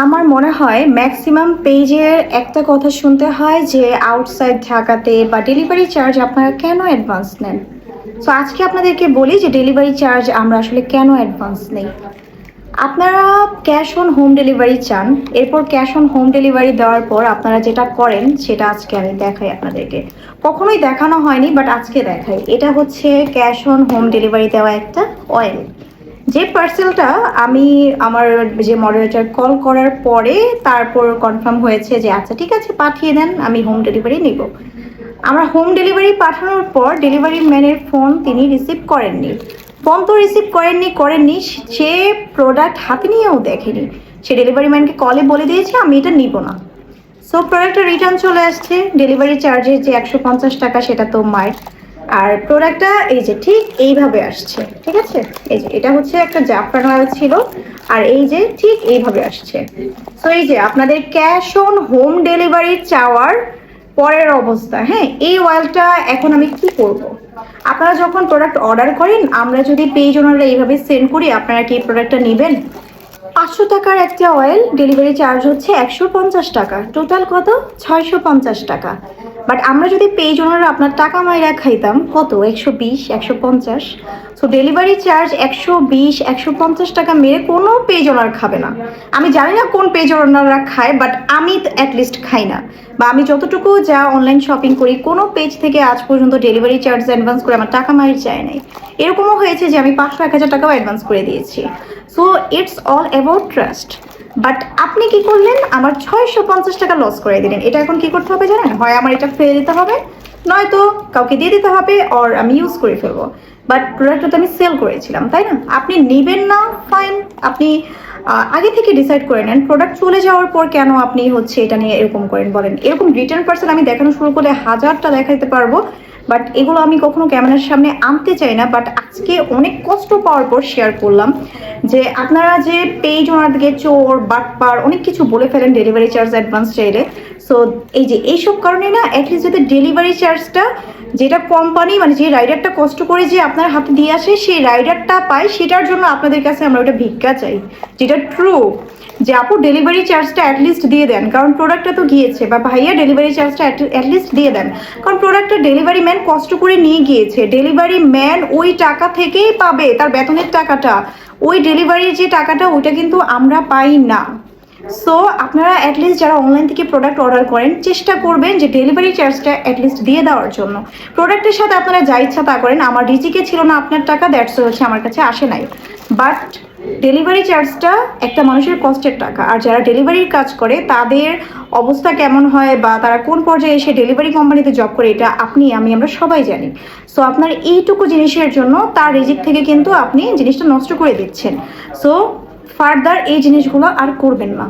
আমার মনে হয় ম্যাক্সিমাম পেজের একটা কথা শুনতে হয় যে আউটসাইড ঢাকাতে বা ডেলিভারি চার্জ আপনারা কেন অ্যাডভান্স নেন। সো আজকে আপনাদেরকে বলি যে ডেলিভারি চার্জ আমরা আসলে কেন অ্যাডভান্স নেই। আপনারা ক্যাশ অন হোম ডেলিভারি চান, এরপর ক্যাশ অন হোম ডেলিভারি দেওয়ার পর আপনারা যেটা করেন সেটা আজকে আমি দেখাই আপনাদেরকে। কখনোই দেখানো হয়নি বাট আজকে দেখাই। এটা হচ্ছে ক্যাশ অন হোম ডেলিভারি দেওয়া একটা অয়েল। যে পার্সেলটা আমি আমার যে মডারেটর কল করার পরে তারপর কনফার্ম হয়েছে যে আচ্ছা ঠিক আছে পাঠিয়ে দেন, আমি হোম ডেলিভারি নিব। আমরা হোম ডেলিভারি পাঠানোর পর ডেলিভারি ম্যানের ফোন তিনি রিসিভ করেননি। ফোন তো রিসিভ করেননি, সে প্রোডাক্ট হাতে নিয়েও দেখেনি। সে ডেলিভারি ম্যানকে কলে বলে দিয়েছে আমি এটা নিব না। সো প্রোডাক্টটা রিটার্ন চলে আসছে, ডেলিভারি চার্জের যে 150 টাকা সেটা তো মায়ের। আর প্রোডাক্টটা এই যে ঠিক এইভাবে আসছে, ঠিক আছে। এই যে এটা হচ্ছে একটা জাফরান অয়েল ছিল, আর এই যে ঠিক এইভাবে আসছে। সো এই যে আপনাদের ক্যাশ অন হোম ডেলিভারি চাওয়ার পরের অবস্থা। হ্যাঁ, এই অয়েলটা এখন আমি কি করব। আপনারা যখন প্রোডাক্ট অর্ডার করেন, আমরা যদি পেজ ওনারা এইভাবে সেন্ড করি, আপনারা কি এই প্রোডাক্টটা নেবেন? 500 টাকার একটা অয়েল, ডেলিভারি চার্জ হচ্ছে 150 টাকা, টোটাল কত? 650 টাকা। বাট আমরা যদি পেজ ওনারা আপনার টাকা মাইরা খাইতাম কত? 120, 150। সো ডেলিভারি চার্জ 120, 150 টাকা মেরে কোনো পেজ ওনার খাবে না। আমি জানি না কোন পেজ ওনারা খায়, বাট আমি অ্যাটলিস্ট খাই না। বা আমি যতটুকু যা অনলাইন শপিং করি, কোনো পেজ থেকে আজ পর্যন্ত ডেলিভারি চার্জ অ্যাডভান্স করে আমার টাকা মারি চায় নাই। এরকমও হয়েছে যে আমি 500, 1000 টাকাও অ্যাডভান্স করে দিয়েছি। So it's all about trust. But আপনি কি করলেন? আমার 650 টাকা লস করে দিলেন। এটা এখন কি করতে হবে জানেন? হয় আমার এটা ফেলে দিতে হবে, নয়তো কাউকে দিয়ে দিতে হবে, অর আমি ইউজ করে ফেলবো। বাট প্রোডাক্টটা তো আমি সেল করেছিলাম, তাই না? আপনি নেবেন না, ফাইন। আপনি আগে থেকে ডিসাইড করে নেন। প্রোডাক্ট চলে যাওয়ার পর কেন আপনি হচ্ছে এটা নিয়ে এরকম করেন বলেন? এরকম রিটার্ন পার্সেল আমি দেখানো শুরু করলে 1000টা দেখাইতে পারবো, বাট এগুলো আমি কখনো ক্যামেরার সামনে আনতে চাই না। বাট আজকে অনেক কষ্ট পাওয়ার পর শেয়ার করলাম যে আপনারা যে পেজ ওনাদেরকে চোর বাটপার অনেক কিছু বলে ফেলেন ডেলিভারি চার্জ অ্যাডভান্স চাইলে। সো এই যে এইসব কারণে না, অ্যাটলিস্ট যাতে ডেলিভারি চার্জটা যেটা কোম্পানি মানে যে রাইডারটা কষ্ট করে যে আপনার হাতে দিয়ে আসে সেই রাইডারটা পায়, সেটার জন্য আপনাদের কাছে আমরা ওটা ভিক্ষা চাই, যেটা ট্রু। যে আপু ডেলিভারি চার্জটা অ্যাটলিস্ট দিয়ে দেন, কারণ প্রোডাক্টটা তো গিয়েছে, বা ভাইয়া ডেলিভারি চার্জটা অ্যাটলিস্ট দিয়ে দেন, কারণ প্রোডাক্টটা ডেলিভারি ম্যান কষ্ট করে নিয়ে গিয়েছে। ডেলিভারি ম্যান ওই টাকা থেকেই পাবে তার বেতনের টাকাটা। ওই ডেলিভারির যে টাকাটা ওইটা কিন্তু আমরা পাই না। সো আপনারা অ্যাটলিস্ট যারা অনলাইন থেকে প্রোডাক্ট অর্ডার করেন, চেষ্টা করবেন যে ডেলিভারি চার্জটা অ্যাটলিস্ট দিয়ে দেওয়ার জন্য। প্রোডাক্টের সাথে আপনারা যা ইচ্ছা তা করেন, আমার রিজিকে ছিল না আপনার টাকা, দ্যাটস হচ্ছে আমার কাছে আসে নাই। বাট ডেলিভারি চার্জটা একটা মানুষের কষ্টের টাকা। আর যারা ডেলিভারির কাজ করে তাদের অবস্থা কেমন হয় বা তারা কোন পর্যায়ে এসে ডেলিভারি কোম্পানিতে জব করে, এটা আপনি আমরা সবাই জানি। সো আপনার এইটুকু জিনিসের জন্য তার রিজিক থেকে কিন্তু আপনি জিনিসটা নষ্ট করে দিচ্ছেন। সো ফার্দার এই জিনিসগুলো আর করবেন না।